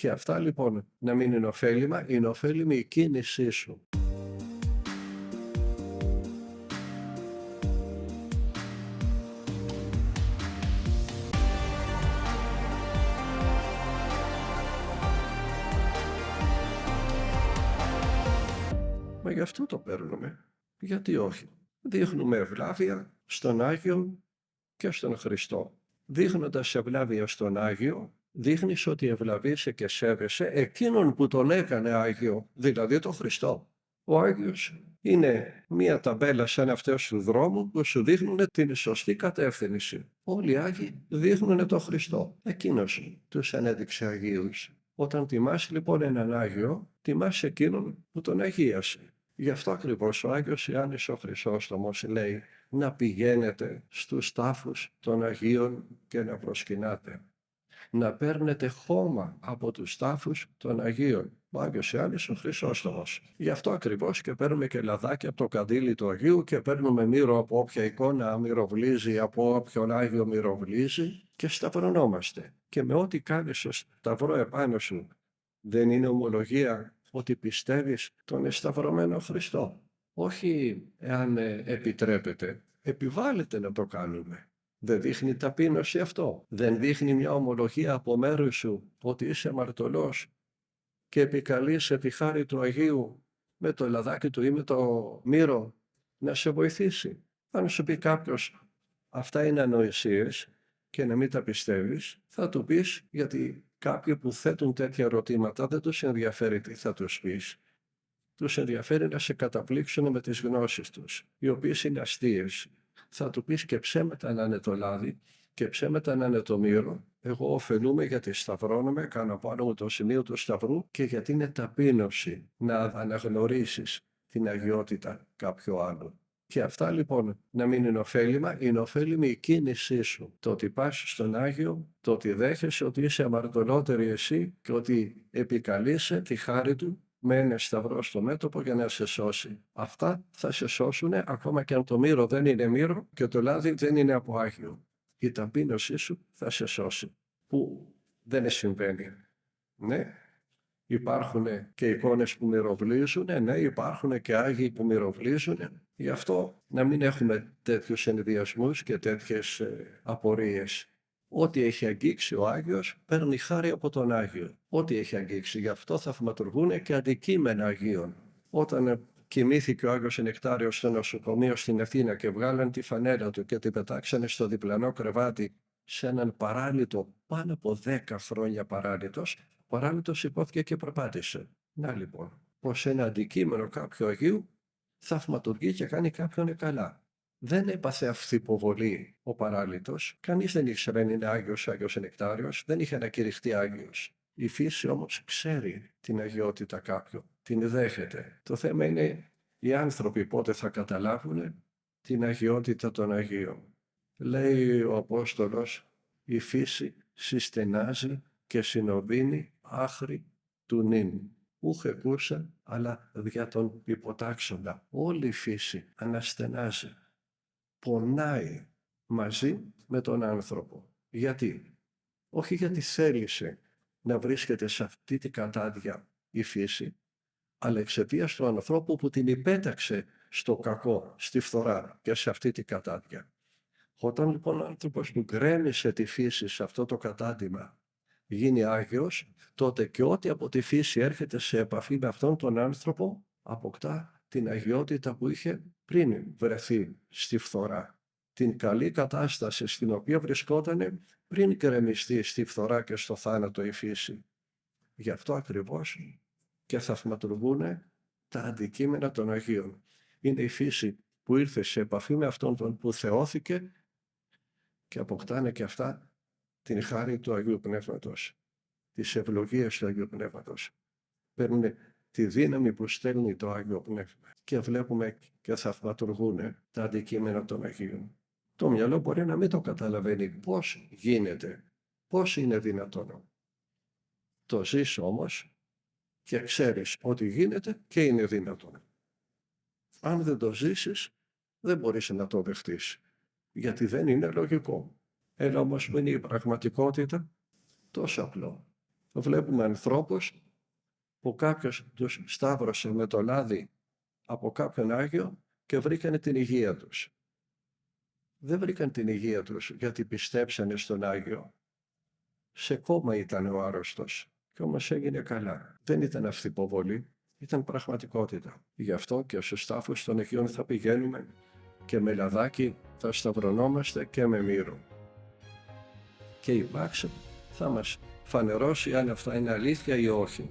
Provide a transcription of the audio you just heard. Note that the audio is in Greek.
Και αυτά λοιπόν να μην είναι ωφέλιμα, είναι ωφέλιμη η κίνησή σου. Μα γι' αυτό το παίρνουμε. Γιατί όχι. Δείχνουμε ευλάβεια στον Άγιο και στον Χριστό. Δείχνοντας ευλάβεια στον Άγιο, δείχνεις ότι ευλαβείσαι και σέβεσαι εκείνον που τον έκανε Άγιο, δηλαδή τον Χριστό. Ο Άγιος είναι μία ταμπέλα σαν αυτές του δρόμου που σου δείχνουν την σωστή κατεύθυνση. Όλοι οι Άγιοι δείχνουν τον Χριστό. Εκείνος τους ανέδειξε Αγίους. Όταν τιμάς λοιπόν έναν Άγιο, τιμάς εκείνον που τον αγίασε. Γι' αυτό ακριβώς ο Άγιος Ιωάννης ο Χρυσόστομος λέει να πηγαίνετε στους τάφους των Αγίων και να προσκυνάτε. Να παίρνετε χώμα από τους τάφους των Αγίων. Ο Άγιος Ιωάννης ο Χρυσόστομος. Γι' αυτό ακριβώς και παίρνουμε και λαδάκι από το καντήλι του Αγίου και παίρνουμε μύρο από όποια εικόνα μυροβλίζει, από όποιον Άγιο μυροβλίζει και σταυρωνόμαστε. Και με ό,τι κάνεις στο σταυρό επάνω σου δεν είναι ομολογία ότι πιστεύεις τον εσταυρωμένο Χριστό. Όχι εάν επιτρέπεται, επιβάλλεται να το κάνουμε. Δεν δείχνει ταπείνωση αυτό. Δεν δείχνει μια ομολογία από μέρους σου ότι είσαι αμαρτωλός και επικαλείσαι τη χάρη του Αγίου με το λαδάκι του ή με το μύρο να σε βοηθήσει. Αν σου πει κάποιος αυτά είναι ανοησίες και να μην τα πιστεύεις, θα του πεις, γιατί κάποιοι που θέτουν τέτοια ερωτήματα δεν τους ενδιαφέρει τι θα τους πεις. Τους ενδιαφέρει να σε καταπλήξουν με τις γνώσεις τους, οι οποίες είναι αστείες. Θα του πεις και ψέματα να είναι το λάδι και ψέματα να είναι το μύρο. Εγώ ωφελούμαι γιατί σταυρώνομαι, κάνω πάνω μου το σημείο του σταυρού και γιατί είναι ταπείνωση να αναγνωρίσεις την αγιότητα κάποιου άλλου. Και αυτά λοιπόν να μην είναι ωφέλιμα, είναι ωφέλιμη η κίνησή σου. Το ότι πας στον Άγιο, το ότι δέχεσαι ότι είσαι αμαρτωλότερη εσύ και ότι επικαλείσαι τη χάρη του με ένα σταυρό στο μέτωπο για να σε σώσει. Αυτά θα σε σώσουν ακόμα και αν το μύρο δεν είναι μύρο και το λάδι δεν είναι από Άγιο. Η ταπείνωσή σου θα σε σώσει. Που δεν συμβαίνει. Ναι. Υπάρχουν και εικόνες που μυροβλίζουν, ναι, υπάρχουν και Άγιοι που μυροβλίζουν. Γι' αυτό να μην έχουμε τέτοιους ενδιασμούς και τέτοιες απορίες. Ό,τι έχει αγγίξει ο Άγιος παίρνει χάρη από τον Άγιο. Ό,τι έχει αγγίξει. Γι' αυτό θαυματουργούν και αντικείμενα Αγίων. Όταν κοιμήθηκε ο Άγιος Νεκτάριος στο νοσοκομείο στην Αθήνα και βγάλαν τη φανέλα του και την πετάξανε στο διπλανό κρεβάτι σε έναν παράλυτο, πάνω από 10 χρόνια παράλυτος, ο παράλυτος υπόθηκε και προπάτησε. Να λοιπόν, πως ένα αντικείμενο κάποιου Αγίου θαυματουργεί και κάνει κάποιον καλά. Δεν έπαθε αυθυποβολή ο παράλυτος, κανείς δεν ήξερε αν είναι Άγιος Νεκτάριος, δεν είχε ανακηρυχτεί Άγιος. Η φύση όμως ξέρει την αγιότητα κάποιου, την δέχεται. Το θέμα είναι οι άνθρωποι πότε θα καταλάβουν την αγιότητα των Αγίων. Λέει ο Απόστολος, η φύση συστενάζει και συνοδύνει άχρη του νυν. Ούχε κούρσα, αλλά δια τον υποτάξοντα. Όλη η φύση αναστενάζει. Πονάει μαζί με τον άνθρωπο. Γιατί? Όχι γιατί θέλησε να βρίσκεται σε αυτή την κατάδια η φύση, αλλά εξαιτίας του ανθρώπου που την υπέταξε στο κακό, στη φθορά και σε αυτή την κατάδια. Όταν λοιπόν ο άνθρωπος που γκρέμισε τη φύση σε αυτό το κατάντημα γίνει Άγιος, τότε και ό,τι από τη φύση έρχεται σε επαφή με αυτόν τον άνθρωπο αποκτά την αγιότητα που είχε πριν βρεθεί στη φθορά. Την καλή κατάσταση στην οποία βρισκόταν πριν γκρεμιστεί στη φθορά και στο θάνατο η φύση. Γι' αυτό ακριβώς και θαυματουργούν τα αντικείμενα των Αγίων. Είναι η φύση που ήρθε σε επαφή με αυτόν τον που θεώθηκε και αποκτάνε και αυτά την χάρη του Αγίου Πνεύματος, τις ευλογίες του Αγίου Πνεύματος. Παίρνουν τη δύναμη που στέλνει το Άγιο Πνεύμα και βλέπουμε και θαυματουργούν τα αντικείμενα των Αγίων. Το μυαλό μπορεί να μην το καταλαβαίνει πώς γίνεται, πώς είναι δυνατόν. Το ζεις όμως και ξέρεις ότι γίνεται και είναι δυνατόν. Αν δεν το ζήσεις, δεν μπορείς να το δεχτείς, γιατί δεν είναι λογικό. Έλα όμως που είναι η πραγματικότητα, τόσο απλό. Βλέπουμε ανθρώπους που κάποιος τους σταύρωσε με το λάδι από κάποιον Άγιο και βρήκανε την υγεία τους. Δεν βρήκαν την υγεία τους γιατί πιστέψανε στον Άγιο. Σε κόμμα ήταν ο άρρωστος και όμως έγινε καλά. Δεν ήταν αυθυποβολή, ήταν πραγματικότητα. Γι' αυτό και στους τάφους των Αγίων θα πηγαίνουμε και με λαδάκι θα σταυρωνόμαστε και με μύρο. Και η πράξη θα μας φανερώσει αν αυτά είναι αλήθεια ή όχι.